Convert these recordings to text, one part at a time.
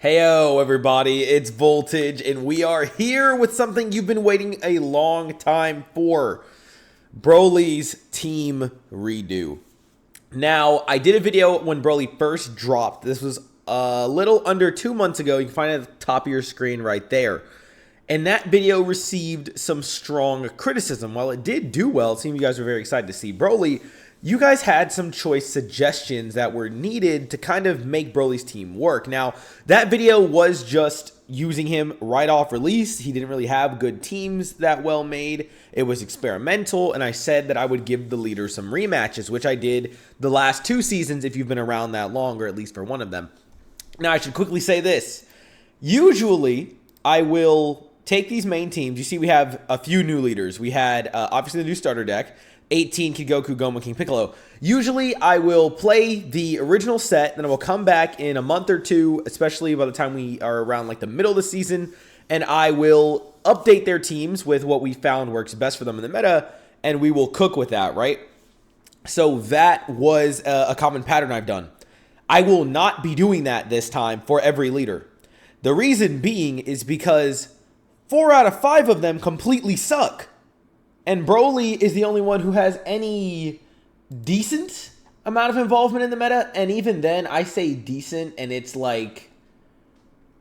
Heyo everybody, it's Voltage, and we are here with something you've been waiting a long time for. Broly's team redo. Now, I did a video when Broly first dropped. This was a little under 2 months ago. You can find it at the top of your screen right there. And that video received some strong criticism. While it did do well, it seemed you guys were very excited to see Broly. You guys had some choice suggestions that were needed to kind of make Broly's team work. Now, that video was just using him right off release. He didn't really have good teams that well made. It was experimental, and I said that I would give the leader some rematches, which I did the last 2 seasons if you've been around that long, or at least for one of them. Now, I should quickly say this. Usually, I will take these main teams. You see we have a few new leaders. We had, obviously, the new starter deck. 18 Kid Goku, Goma, King Piccolo. Usually, I will play the original set, then I will come back in a month or two, especially by the time we are around like the middle of the season, and I will update their teams with what we found works best for them in the meta, and we will cook with that, right? So that was a common pattern I've done. I will not be doing that this time for every leader. The reason being is because 4 out of 5 of them completely suck. And Broly is the only one who has any decent amount of involvement in the meta. And even then, I say decent, and it's like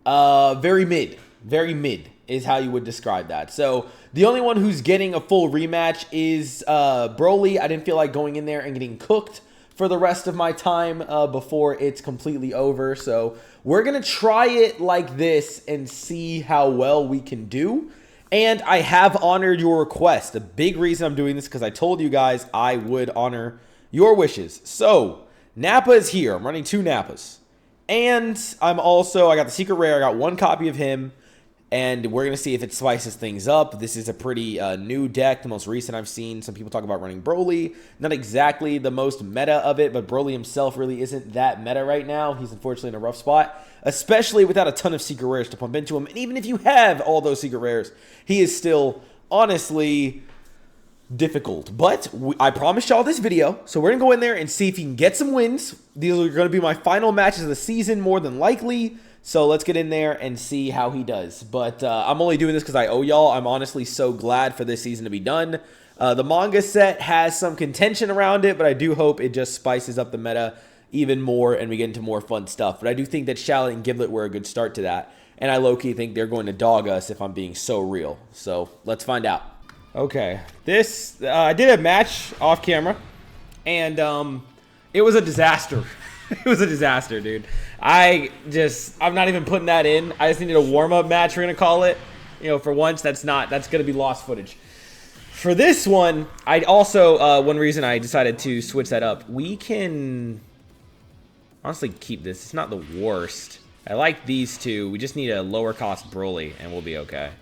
very mid. Very mid is how you would describe that. So the only one who's getting a full rematch is Broly. I didn't feel like going in there and getting cooked for the rest of my time before it's completely over. So we're going to try it like this and see how well we can do. And I have honored your request. The big reason I'm doing this is because I told you guys I would honor your wishes. So, Nappa is here. I'm running 2 Nappas. And I got the secret rare. I got 1 copy of him. And we're going to see if it spices things up. This is a pretty new deck, the most recent I've seen. Some people talk about running Broly. Not exactly the most meta of it, but Broly himself really isn't that meta right now. He's unfortunately in a rough spot, especially without a ton of secret rares to pump into him. And even if you have all those secret rares, he is still, honestly, difficult. But I promised y'all this video, so we're going to go in there and see if he can get some wins. These are going to be my final matches of the season, more than likely. So let's get in there and see how he does. But I'm only doing this because I owe y'all. I'm honestly so glad for this season to be done. The manga set has some contention around it, but I do hope it just spices up the meta even more and we get into more fun stuff. But I do think that Shallot and Giblet were a good start to that. And I low-key think they're going to dog us if I'm being so real. So let's find out. Okay, this I did a match off camera, and it was a disaster. It was a disaster, dude. I'm not even putting that in. I just needed a warm-up match, we're going to call it. You know, for once, that's going to be lost footage. For this one, I also, one reason I decided to switch that up, we can honestly keep this. It's not the worst. I like these 2. We just need a lower-cost Broly, and we'll be okay.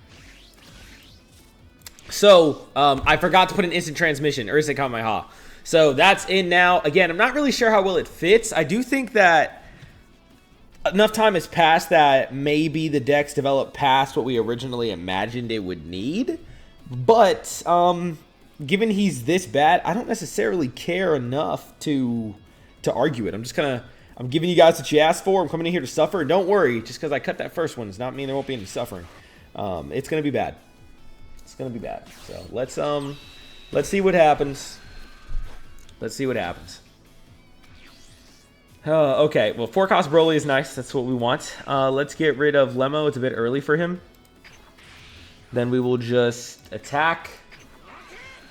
So, I forgot to put an instant transmission, or instant Kamehameha. So that's in now. Again, I'm not really sure how well it fits. I do think that enough time has passed that maybe the decks developed past what we originally imagined it would need. But given he's this bad, I don't necessarily care enough to argue it. I'm giving you guys what you asked for. I'm coming in here to suffer. And don't worry, just because I cut that first one does not mean there won't be any suffering. It's going to be bad. It's going to be bad. So let's see what happens. Let's see what happens. Okay, well, 4-cost Broly is nice. That's what we want. Let's get rid of Lemo. It's a bit early for him. Then we will just attack.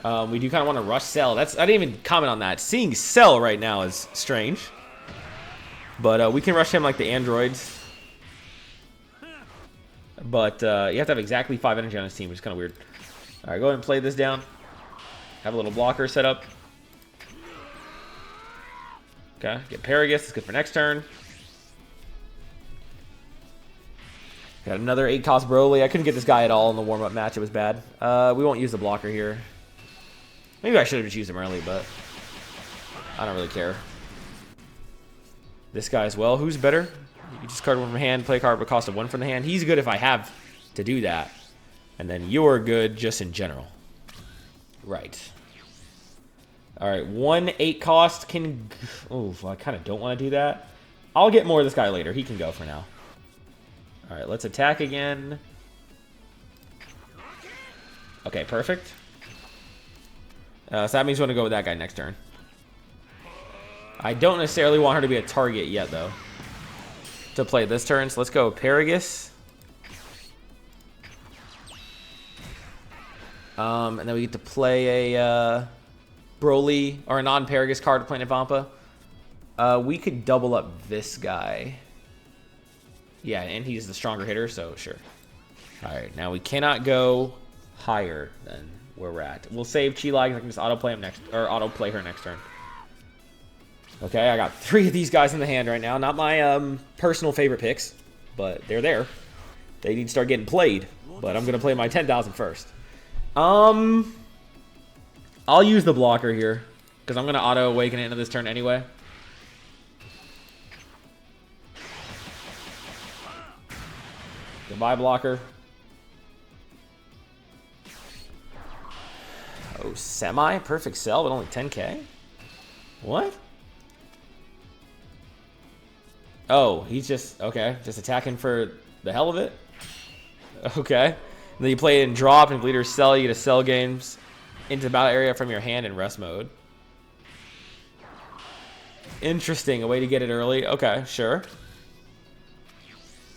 We do kind of want to rush Cell. I didn't even comment on that. Seeing Cell right now is strange. But we can rush him like the androids. But you have to have exactly 5 energy on his team, which is kind of weird. All right, go ahead and play this down. Have a little blocker set up. Okay, get Paragus. It's good for next turn. Got another 8-cost Broly. I couldn't get this guy at all in the warm-up match. It was bad. We won't use the blocker here. Maybe I should have just used him early, but I don't really care. This guy as well. Who's better? You discard 1 from hand, play a card with a cost of 1 from the hand. He's good if I have to do that. And then you're good just in general. Right. All right, 1 8-cost can... Oh, I kind of don't want to do that. I'll get more of this guy later. He can go for now. All right, let's attack again. Okay, perfect. So that means we want to go with that guy next turn. I don't necessarily want her to be a target yet, though, to play this turn. So let's go Paragus. And then we get to play a Broly or a non-Paragus card to play Vampa. We could double up this guy. Yeah, and he's the stronger hitter, so sure. All right, now we cannot go higher than where we're at. We'll save Chi-Lai because I can just autoplay him next, or autoplay her next turn. Okay, I got 3 of these guys in the hand right now. Not my personal favorite picks, but they're there. They need to start getting played, but I'm gonna play my 10,000 first. I'll use the blocker here because I'm gonna auto awaken it into this turn anyway. Goodbye, blocker. Oh, semi-perfect sell, but only 10k? What? Oh, he's just, okay, just attacking for the hell of it? Okay. And then you play it in drop, and if leaders sell, you get to sell games into the battle area from your hand in rest mode. Interesting, a way to get it early. Okay, sure.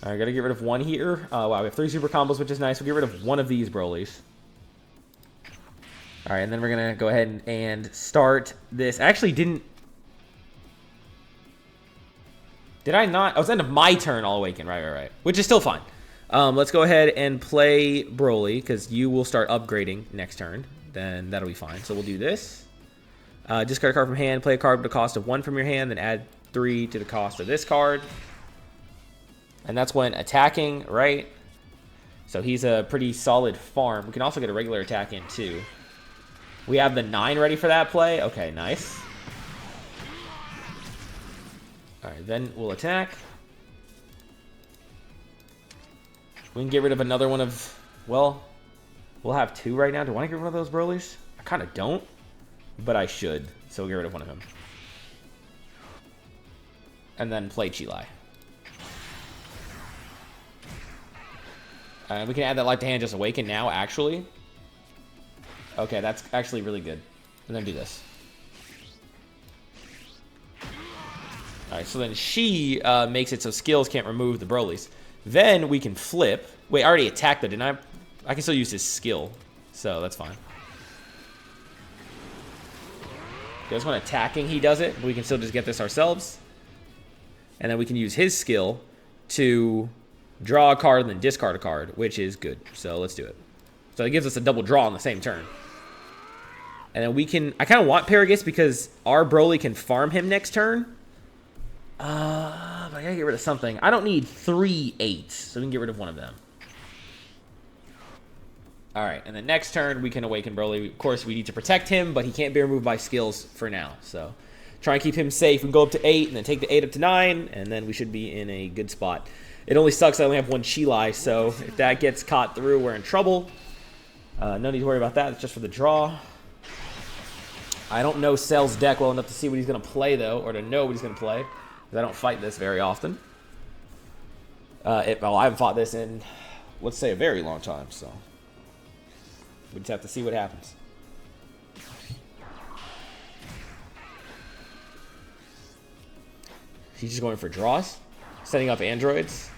Alright, gotta get rid of one here. Wow, we have 3 super combos, which is nice. We'll get rid of one of these Brolys. Alright, and then we're gonna go ahead and start this. I actually didn't... Did I not? Oh, it's the end of my turn, I'll awaken. Right. Which is still fine. Let's go ahead and play Broly, because you will start upgrading next turn. Then that'll be fine. So we'll do this. Discard a card from hand, play a card with the cost of 1 from your hand, then add 3 to the cost of this card. And that's when attacking, right? So he's a pretty solid farm. We can also get a regular attack in, too. We have the 9 ready for that play. Okay, nice. Alright, then we'll attack. We can get rid of another one of... Well, we'll have 2 right now. Do I want to get rid of those Brolys? I kind of don't, but I should. So we'll get rid of one of them. And then play Chi-Lai. We can add that Light to Hand, just awaken now, actually. Okay, that's actually really good. And then do this. Alright, so then she makes it so skills can't remove the Brolys. Then we can flip. Wait, I already attacked though, didn't I? I can still use his skill, so that's fine. Because when attacking, he does it. But we can still just get this ourselves. And then we can use his skill to draw a card and then discard a card, which is good. So let's do it. So it gives us a double draw on the same turn. And then we can... I kind of want Paragus because our Broly can farm him next turn. But I gotta get rid of something. I don't need 3 8s, so we can get rid of one of them. Alright, and then next turn we can awaken Broly. Of course, we need to protect him, but he can't be removed by skills for now. So try and keep him safe. We can go up to 8 and then take the 8 up to 9, and then we should be in a good spot. It only sucks I only have 1 Chi-Lai, so if that gets caught through, we're in trouble. No need to worry about that. It's just for the draw. I don't know Cell's deck well enough to see what he's going to play, though, or to know what he's going to play, because I don't fight this very often. Well, I haven't fought this in, let's say, a very long time, so we just have to see what happens. He's just going for draws, setting up androids.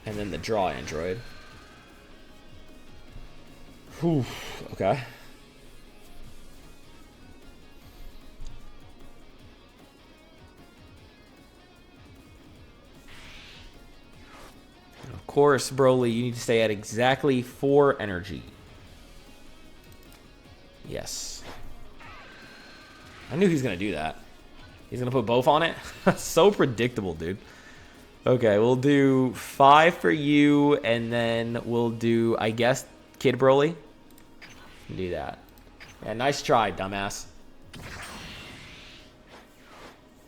And then the draw android. Whew, okay. And of course, Broly, you need to stay at exactly 4 energy. Yes. I knew he was going to do that. He's going to put both on it? So predictable, dude. Okay, we'll do 5 for you, and then we'll do, I guess, Kid Broly. Do that. Yeah, nice try, dumbass.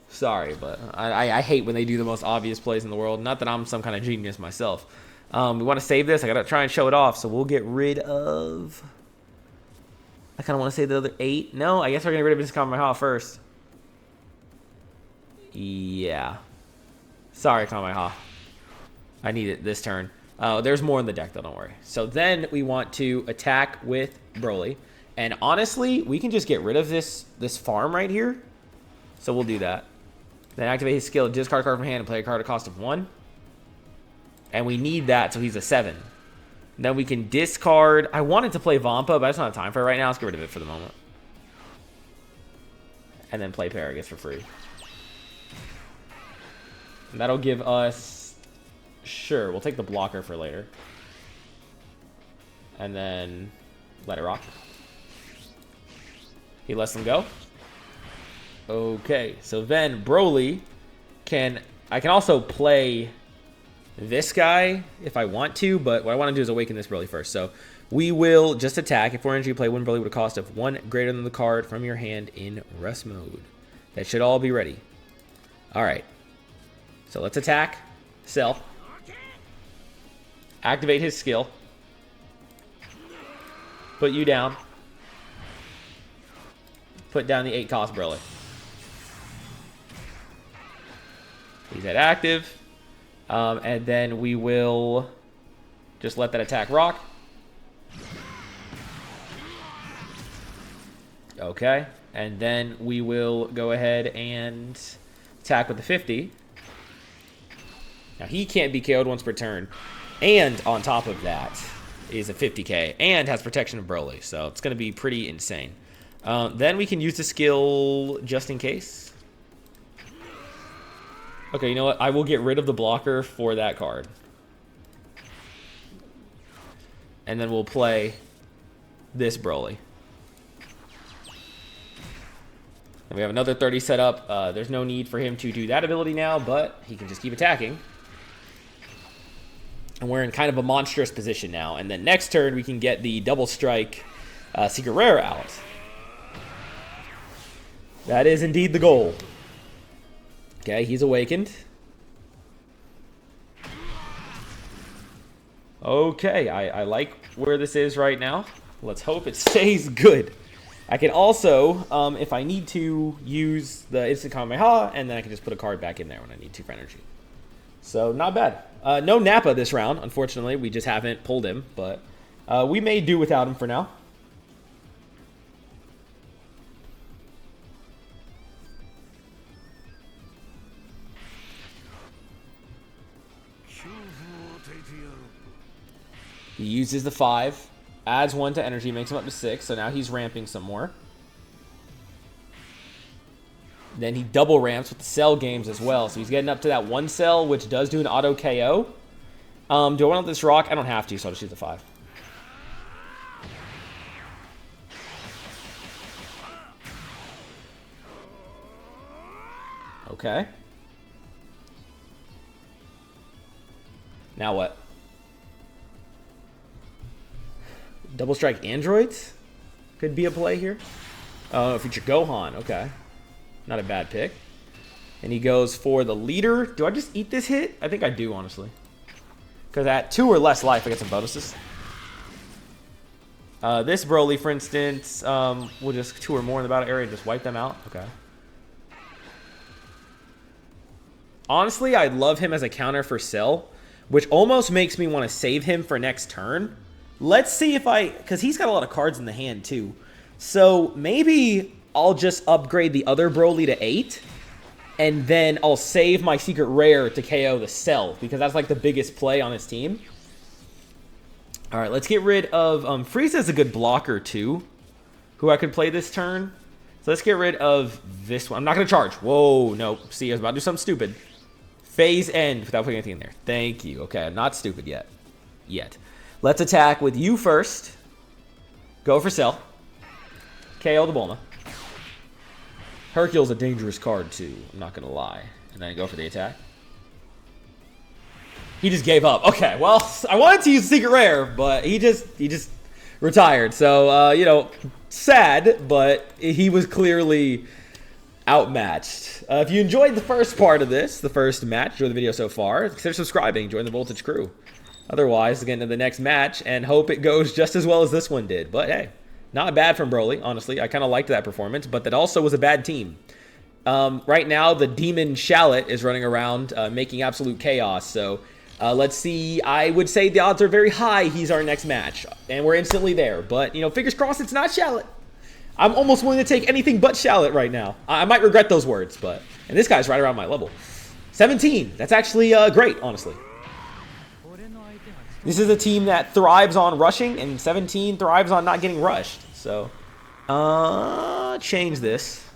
Sorry, but I hate when they do the most obvious plays in the world. Not that I'm some kind of genius myself. We want to save this. I got to try and show it off, so we'll get rid of... I kind of want to save the other 8. No, I guess we're going to get rid of this Kamehameha first. Yeah. Sorry, Kamehameha. I need it this turn. There's more in the deck, though, don't worry. So then we want to attack with BROLY. And honestly, we can just get rid of this farm right here. So we'll do that. Then activate his skill, discard a card from hand and play a card at a cost of 1. And we need that, so he's a 7. Then we can discard. I wanted to play Vampa, but I just don't have time for it right now. Let's get rid of it for the moment. And then play Paragus for free. And that'll give us... Sure, we'll take the blocker for later. And then let it rock. He lets them go. Okay, so then BROLY can... I can also play this guy if I want to, but what I want to do is awaken this BROLY first. So we will just attack. If 4 energy, play 1 BROLY with a cost of 1 greater than the card from your hand in rest mode. That should all be ready. All right. So let's attack. Sell. Activate his skill. Put you down. Put down the 8 cost BROLY. He's at active. And then we will just let that attack rock. Okay. And then we will go ahead and attack with the 50. Now he can't be KO'd once per turn. And on top of that is a 50k and has protection of BROLY. So it's going to be pretty insane. Then we can use the skill just in case. Okay, you know what? I will get rid of the blocker for that card. And then we'll play this BROLY. And we have another 30 set up. There's no need for him to do that ability now, but he can just keep attacking. And we're in kind of a monstrous position now. And then next turn, we can get the double strike Secret Rare out. That is indeed the goal. Okay, he's awakened. Okay, I like where this is right now. Let's hope it stays good. I can also, if I need to, use the instant Kamehameha, and then I can just put a card back in there when I need to for energy. So, not bad. No Nappa this round, unfortunately. We just haven't pulled him, but we may do without him for now. He uses the 5, adds 1 to energy, makes him up to 6, so now he's ramping some more. Then he double ramps with the cell games as well, so he's getting up to that 1 cell, which does do an auto KO. Do I want this rock? I don't have to, so I'll just use the 5. Okay. Now what? Double strike androids could be a play here. Oh, feature Gohan. Okay. Not a bad pick. And he goes for the leader. Do I just eat this hit? I think I do, honestly. Because at 2 or less life, I get some bonuses. This BROLY, for instance, we'll just 2 or more in the battle area and just wipe them out. Okay. Honestly, I love him as a counter for Cell, which almost makes me want to save him for next turn. Let's see if because he's got a lot of cards in the hand too. So maybe I'll just upgrade the other BROLY to 8. And then I'll save my secret rare to KO the Cell, because that's like the biggest play on his team. All right, let's get rid of... Frieza's a good blocker too, who I could play this turn. So let's get rid of this one. I'm not going to charge. Whoa, no. See, I was about to do something stupid. Phase end without putting anything in there. Thank you. Okay, I'm not stupid yet. Let's attack with you first. Go for Cell. KO the Bulma. Hercule's a dangerous card too, I'm not going to lie. And then go for the attack. He just gave up. Okay, well, I wanted to use Secret Rare, but he just retired. So, you know, sad, but he was clearly outmatched. If you enjoyed the first part of this, the first match, enjoyed the video so far, consider subscribing, join the Voltage crew. Otherwise, get into the next match and hope it goes just as well as this one did. But hey, not bad from BROLY, honestly. I kind of liked that performance, but that also was a bad team. Right now, the Demon Shallot is running around, making absolute chaos. So let's see. I would say the odds are very high he's our next match. And we're instantly there. But, you know, fingers crossed it's not Shallot. I'm almost willing to take anything but Shallot right now. I might regret those words, but... And this guy's right around my level. 17. That's actually great, honestly. This is a team that thrives on rushing, and 17 thrives on not getting rushed. So, change this.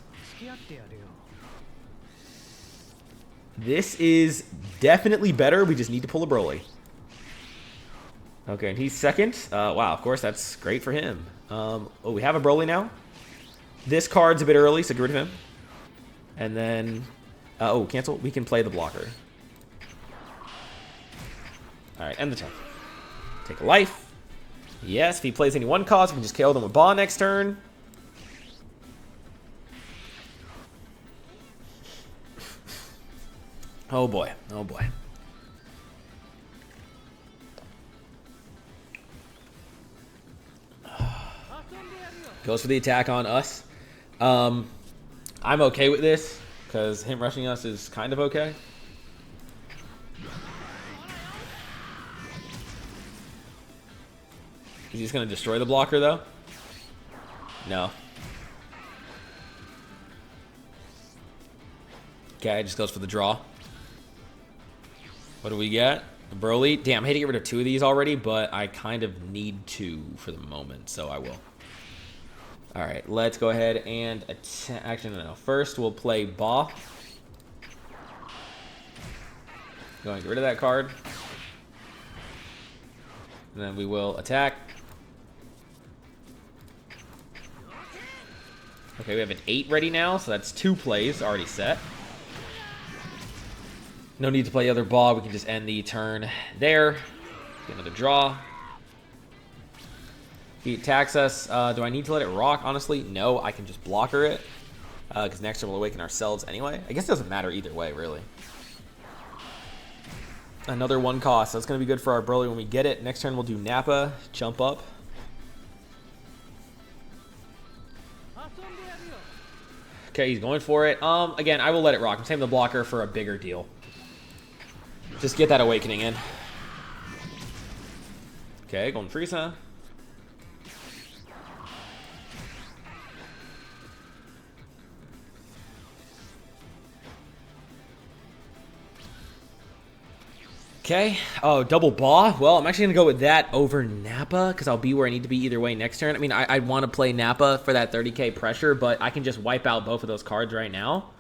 This is definitely better. We just need to pull a Broly. Okay, and he's second. Wow, of course, that's great for him. Oh, we have a Broly now. This card's a bit early, so get rid of him. And then, oh, cancel. We can play the blocker. All right, end the turn. Take a life. Yes, if he plays any one cost, we can just KO them with Ba next turn. Oh boy, oh boy. Goes for the attack on us. I'm okay with this, because him rushing us is kind of okay. Is he just going to destroy the blocker, though? No. Okay, just goes for the draw. What do we get? A Broly. Damn, I hate to get rid of 2 of these already, but I kind of need to for the moment, so I will. All right, let's go ahead and attack. Actually, no. First, we'll play Ba. Go ahead and get rid of that card. And then we will attack. Okay, we have an 8 ready now, so that's 2 plays already set. No need to play the other Ba. We can just end the turn there. Get another draw. He attacks us. Do I need to let it rock? Honestly, no. I can just blocker it. Because next turn we'll awaken ourselves anyway. I guess it doesn't matter either way, really. Another 1 cost. That's going to be good for our Broly when we get it. Next turn we'll do Nappa. Jump up. Okay, he's going for it. Again, I will let it rock. I'm saving the blocker for a bigger deal. Just get that awakening in. Okay, Golden Frieza. Okay. Oh, double Ba. Well, I'm actually going to go with that over Nappa because I'll be where I need to be either way next turn. I mean, I'd want to play Nappa for that 30k pressure, but I can just wipe out both of those cards right now.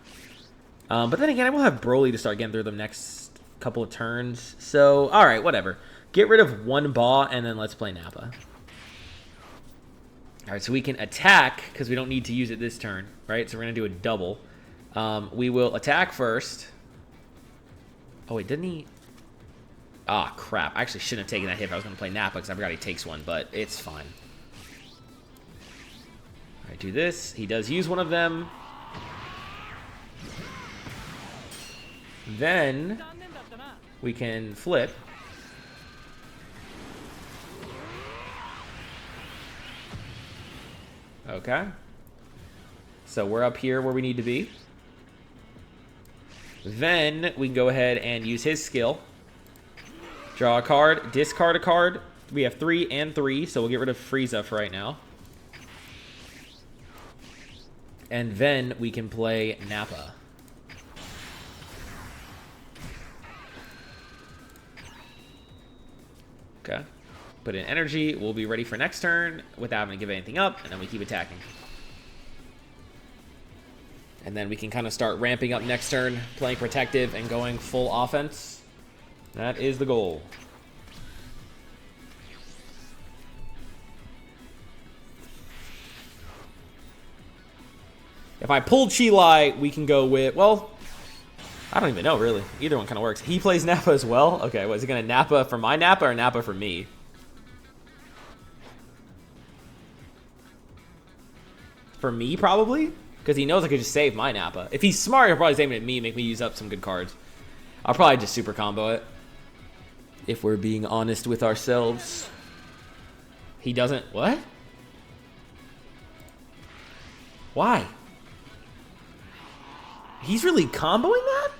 But then again, I will have Broly to start getting through them next couple of turns. So, all right, whatever. Get rid of 1 Ba, and then let's play Nappa. All right, so we can attack because we don't need to use it this turn, right? So we're going to do a double. We will attack first. Oh, wait, didn't he... Ah, crap. I actually shouldn't have taken that hit if I was going to play Nappa because I forgot he takes one, but it's fine. All right, do this. He does use one of them. Then we can flip. Okay. So we're up here where we need to be. Then we can go ahead and use his skill. Draw a card, discard a card. We have 3 and 3, so we'll get rid of Frieza for right now. And then we can play Nappa. Okay. Put in energy. We'll be ready for next turn without having to give anything up, and then we keep attacking. And then we can kind of start ramping up next turn, playing protective and going full offense. That is the goal. If I pull Chi-Lai, we can go with, well, I don't even know, really. Either one kind of works. He plays Nappa as well? Okay, was he going to Nappa for my Nappa or Nappa for me? For me, probably? Because he knows I could just save my Nappa. If he's smart, he'll probably save it at me and make me use up some good cards. I'll probably just super combo it. If we're being honest with ourselves. He doesn't... What? He's really comboing that?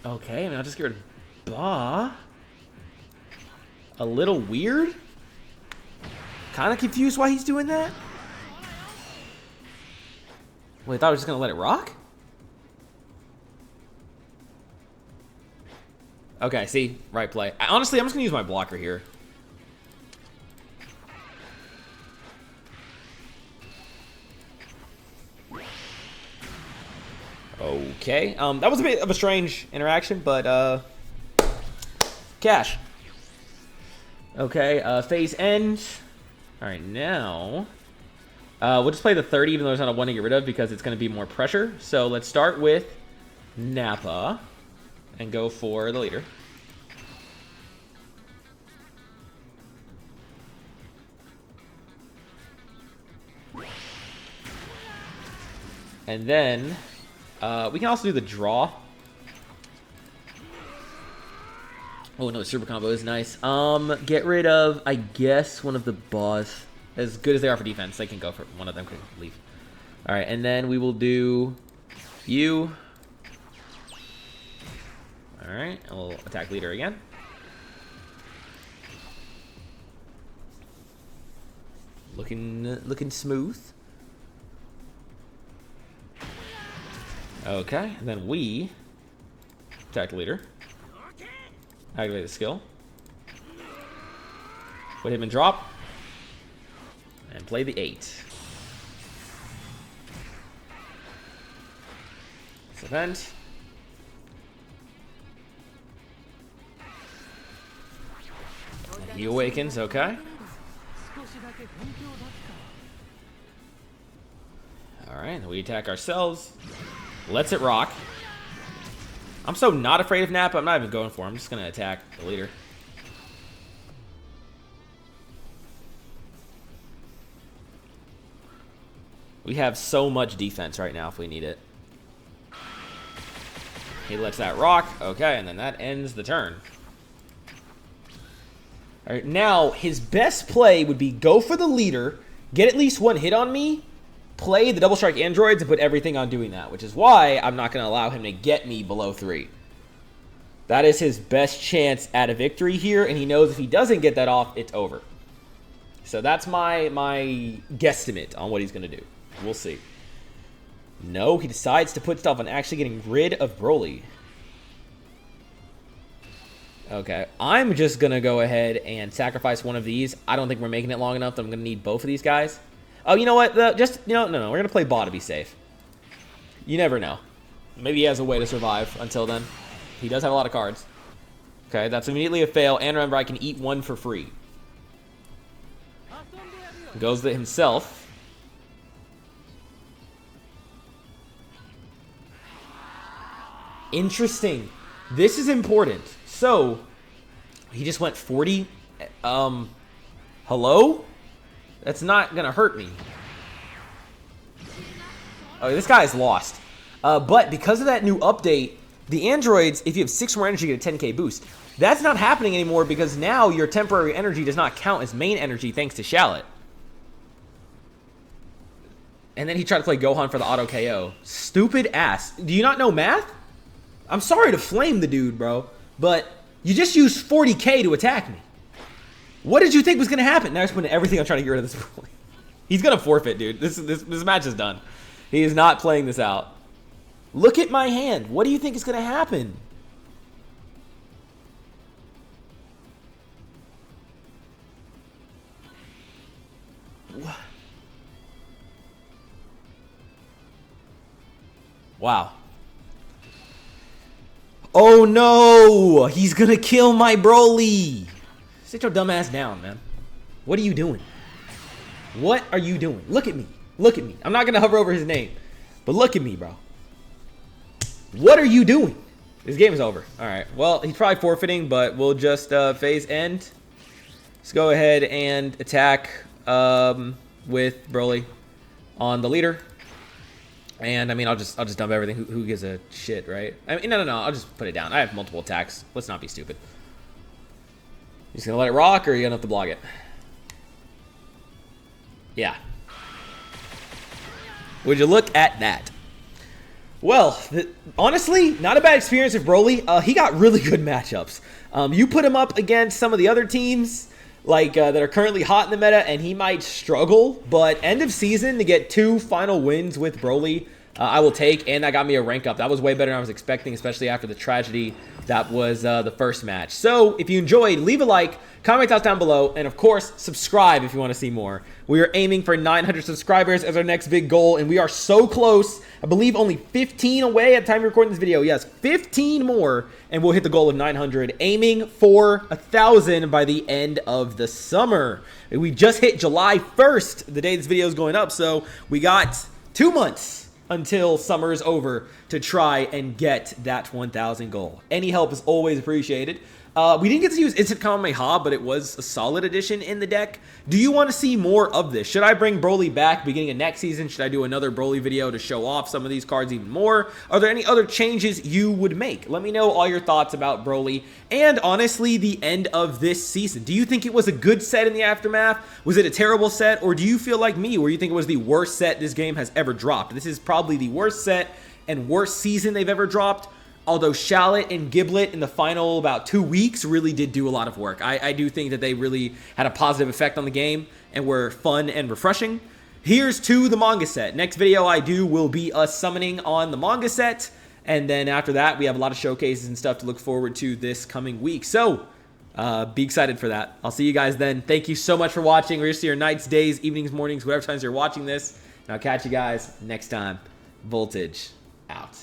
Okay, I mean, I'll just get rid of Ba. A little weird. Kind of confused why he's doing that. Wait, I thought I was just going to let it rock? Okay, see? Right play. Honestly, I'm just going to use my blocker here. Okay. That was a bit of a strange interaction, but, cash. Okay, phase end. Alright, now... we'll just play the 30, even though there's not a 1 to get rid of, because it's going to be more pressure. So let's start with Nappa and go for the leader. And then we can also do the draw. Oh no, super combo is nice. Get rid of, I guess, one of the boss. As good as they are for defense, they can go for one of them. Can leave. All right, and then we will do you. All right, and we'll attack leader again. Looking smooth. Okay, and then we attack leader. Activate the skill. Put him in drop. And play the 8. This event. And he awakens, okay. Alright, we attack ourselves. Lets it rock. I'm so not afraid of Nappa, I'm not even going for him. I'm just going to attack the leader. We have so much defense right now if we need it. He lets that rock. Okay, and then that ends the turn. All right, now his best play would be go for the leader, get at least 1 hit on me, play the double strike androids, and put everything on doing that, which is why I'm not going to allow him to get me below 3. That is his best chance at a victory here, and he knows if he doesn't get that off, it's over. So that's my guesstimate on what he's going to do. We'll see. No, he decides to put stuff on actually getting rid of BROLY. Okay, I'm just going to go ahead and sacrifice one of these. I don't think we're making it long enough that I'm going to need both of these guys. Oh, you know what? No, we're going to play Ba to be safe. You never know. Maybe he has a way to survive until then. He does have a lot of cards. Okay, that's immediately a fail. And remember, I can eat 1 for free. Goes to himself. Interesting. This is important. So, he just went 40. Hello? That's not going to hurt me. Oh, this guy is lost. But because of that new update, the androids, if you have 6 more energy, get a 10k boost. That's not happening anymore because now your temporary energy does not count as main energy thanks to Shallot. And then he tried to play Gohan for the auto KO. Stupid ass. Do you not know math? I'm sorry to flame the dude, bro, but you just used 40k to attack me. What did you think was going to happen? Now he's putting everything on trying to get rid of this BROLY. He's going to forfeit, dude. This match is done. He is not playing this out. Look at my hand. What do you think is going to happen? Wow. Oh no! He's gonna kill my BROLY! Sit your dumb ass down, man. What are you doing? What are you doing? Look at me. Look at me. I'm not gonna hover over his name. But look at me, bro. What are you doing? This game is over. Alright. Well, he's probably forfeiting, but we'll just phase end. Let's go ahead and attack with BROLY on the leader. And I mean, I'll just dump everything. Who gives a shit, right? I mean, no. I'll just put it down. I have multiple attacks. Let's not be stupid. You just gonna let it rock, or are you gonna have to block it? Yeah. Would you look at that? Well, honestly, not a bad experience with BROLY. He got really good matchups. You put him up against some of the other teams like that are currently hot in the meta, and he might struggle. But end of season to get 2 final wins with BROLY, I will take, and that got me a rank up. That was way better than I was expecting, especially after the tragedy that was the first match. So if you enjoyed, leave a like, comment down below, and of course, subscribe if you want to see more. We are aiming for 900 subscribers as our next big goal, and we are so close. I believe only 15 away at the time of recording this video. Yes, 15 more, and we'll hit the goal of 900, aiming for 1,000 by the end of the summer. We just hit July 1st, the day this video is going up, so we got 2 months until summer is over to try and get that 1,000 goal. Any help is always appreciated. We didn't get to use Instant Kamehameha, but it was a solid addition in the deck. Do you want to see more of this? Should I bring BROLY back beginning of next season? Should I do another BROLY video to show off some of these cards even more? Are there any other changes you would make? Let me know all your thoughts about BROLY and honestly the end of this season. Do you think it was a good set in the aftermath? Was it a terrible set? Or do you feel like me where you think it was the worst set this game has ever dropped? This is probably the worst set and worst season they've ever dropped. Although Shallot and Giblet in the final about 2 weeks really did do a lot of work. I do think that they really had a positive effect on the game and were fun and refreshing. Here's to the manga set. Next video I do will be us summoning on the manga set. And then after that, we have a lot of showcases and stuff to look forward to this coming week. So be excited for that. I'll see you guys then. Thank you so much for watching. We're just your nights, days, evenings, mornings, whatever times you're watching this. And I'll catch you guys next time. Voltage out.